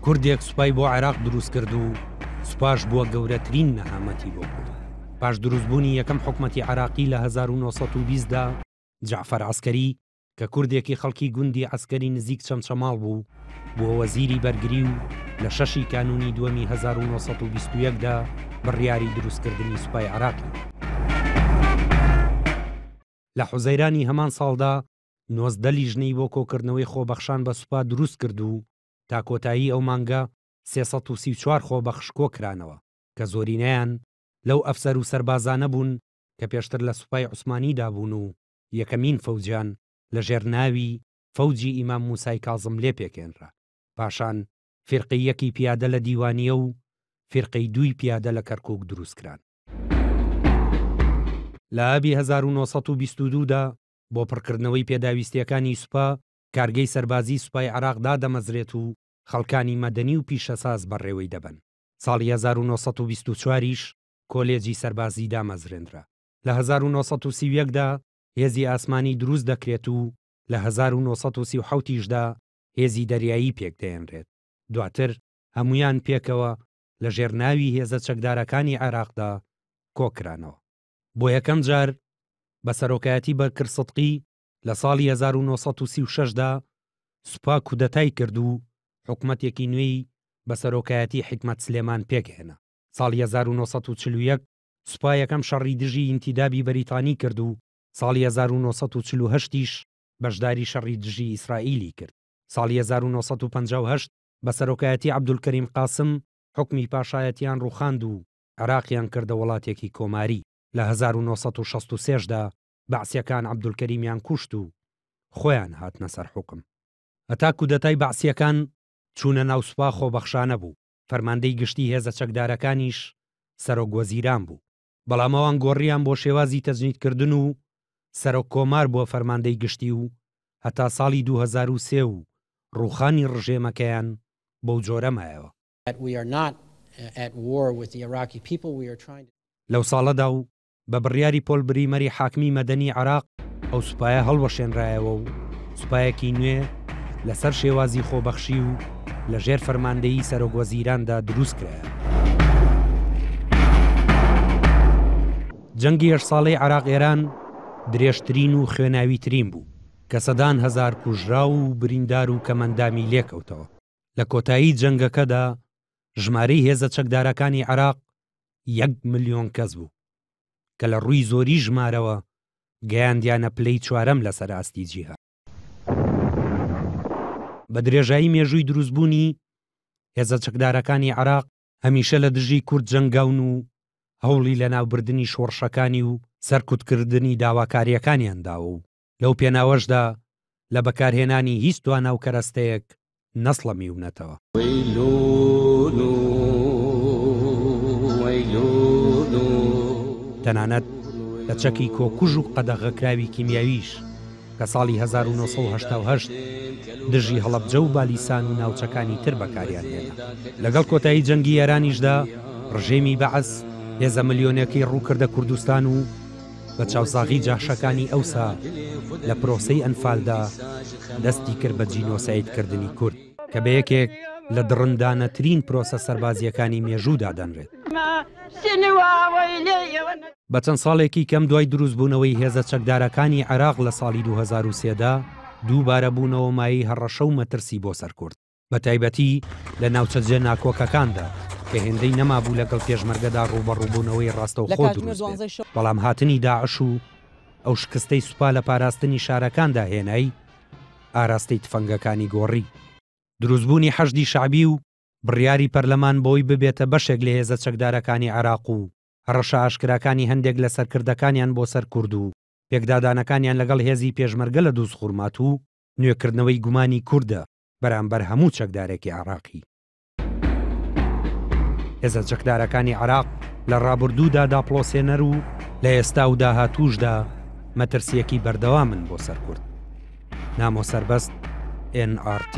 کوردێک سوپای بۆ عێراق دروست کرد و سوپاش بووە گەورەترین نەهامەتی بۆ کورد. پاش دروستبوونی یەکەم حکومەتی عێراقی لە 1920دا جعفەر عەسکەری کە کوردێکی خەڵکی گوندی عەسکەری نزیک چەمچەماڵ بوو بووە وەزیری بەرگری و لە 6 کانونی دووەمی 1921دا بڕیاری دروستکردنی سوپای عێراقی. لە حوزەیرانی هەمان ساڵدا 19 لیژنەی بۆ کۆکردنەوەی خۆبەخشان بە سوپا دروست کرد و تا کۆتایی ئەو مانگە 334 خۆبەخش کۆکرانەوە کە زۆرینەیان لەو ئەفسەر و سەربازانە بوون کە پێشتر لە سوپای عوسمانیدا بوون و یەکەمین فەوجیان لە ژێرناوی فەوجی ئیمام موسای کاظم لێ پێکێنرا. پاشان فیرقەی یەکی پیادە لە دیوانیە و فیرقەی دووی پیادە لە کەرکووک دروستکران. لە ئابی 1922دا بۆ پڕکردنەوەی پێداویستیەکانی سوپا کارگەی سەربازی سوپای عێراقدا دەمەزرێت و خەڵکانی مەدەنی و پیشەساز بەڕێوەی دەبن. ساڵی 1924ش کۆلێجی سەربازی دامەزرێنرا. لە 1931دا هێزی ئاسمانی دروست دەکرێت و لە 1937دا هێزی دەریایی پێک دەێنرێت. دواتر هەمویان پێکەوە لە ژێرناوی هێزە چەکدارەکانی عێراقدا کۆکرانەوە. بۆ یەکەم جار بە سەرۆکایەتی بەرکر سدقی لە ساڵی 1936دا سوپا کودەتای کرد و حکومەتێکی نوێی بە سەرۆکایەتی حکمەت سلێمان پێکهێنا. ساڵی 1941 سوپا یەکەم شەڕی دژی ئینتیدابی بەریتانی کرد و ساڵی 1948ش بەشداری شەڕی دژی ئیسرائیلی کرد. ساڵی 1958 بە سەرۆکایەتی عەبدولکەریم قاسم حکمی پاشایەتیان ڕووخاند و عێراقیان کردە وڵاتێکی کۆماری. لە 1963دا بەعسیەکان عەبدولکەریمیان کوشت و خۆیان هاتنە سەر حکم. هەتا کودەتای بەعسیەکان چوونە ناو سوپا خۆبەخشانە بوو. فەرماندەی گشتی هێزە چەکدارەکانیش سەرۆک وەزیران بوو. بەڵام ئەوان گۆڕیان بۆ شێوازی تەجنیدکردن و سەرۆک کۆمار بۆ فەرماندەی گشتی و هەتا ساڵی 2003 و ڕووخانی ڕژێمەکەیان بەو جۆرە مایەوە. لەو ساڵەدا و بە بڕیاری پۆل بریمەری حاکمی مەدەنی عێراق ئەو سوپایە هەڵوەشێنرایەوە و سوپایەکی نوێ لەسەر شێوازی خۆبەخشی و لە ژێر فەرماندەیی سەرۆک وەزیراندا دروست کرایە. جەنگی 8 ساڵەی عێراق ئێران درێژترین و خوێناویترین بوو کە سەدان هەزار کوژرا و بریندار و کەمەندامی لێکەوتەوە. لە کۆتایی جەنگەکەدا ژمارەی هێزە چەکدارەکانی عێراق 1 ملیۆن کەس بوو کە لە ڕووی زۆری ژمارەوە گەیاندیانە پلەی چوارەم لەسەر ئاستی جیهاد. بە درێژایی مێژووی دروستبوونی هێزە چەکدارەکانی عێراق هەمیشە لە دژی کورد جەنگاون و هەوڵی لە ناوبردننی شۆڕشەکانی و سەرکوتکردنی داواکاریەکانیانداوە و لەو پێناوەشدا لە بەکارهێنانی هیچ توانە و کەرەستەیەک نەسڵە میونەتەوە. تەنانەت لە چەکی کۆکوژ و قەدەغەکراوی کیمیاویش کە ساڵی 1970 دژی هەڵەبجە و بالیسان و ناوچەکانی تر بەکاریان هێنا. لەگەڵ کۆتایی جەنگی ئێرانیشدا ڕژێمی بەعەس هێزە ملیۆنێکی ڕووکردە کوردستان و بە چاوساغی جاشەکانی ئەوسا لە پرۆسەی ئەنفالدا دەستی کرد بە جینۆسایدکردنی کورد کە بە یەکێک لە دڕندانەترین پرۆسە سەربازیەکانی مێژوودا دەنرێت. بە چەند ساڵێکی کەم دوای دروستبوونەوەی هێزە چەکدارەکانی عێراق لە ساڵی 2003دا دووبارە بوونەوە مایی هەڕەشە و مەترسی بۆ سەرکورد، بە تایبەتی لە ناوچەجێ ناکۆکەکاندا کە هێندەی نەمابوو لەگەڵ پێشمەرگەدا ڕوبەڕووبوونەوەی ڕاستەوخۆ دروست بێت. بەڵام هاتنی داعش و ئەو شکستەی سوپا لە پاراستنی شارەکاندا هێنایی ئاراستەی تفەنگەکانی گۆڕی. دروستبوونی حەشدی شەعبی و بڕیاری پەرلەمان بۆی ببێتە بەشێک لە هێزە چەکدارەکانی عێراق و هەڕەشە ئاشکراکانی هەندێک لە سەرکردەکانیان بۆ سەر کورد و پێکدادانەکانیان لەگەڵ هێزی پێشمەرگە لە دۆزخورمات و نوێکردنەوەی گومانی کووردە بەرامبەر هەموو چەکدارێکی عێراقی. هێزە چەکدارەکانی عێراق لە ڕابردوودا داپڵۆسێنەر و لە ئێستا و داهاتووشدا مەترسیەکی بەردەوامن بۆ سەر کورد. نامۆ سەربەست NRT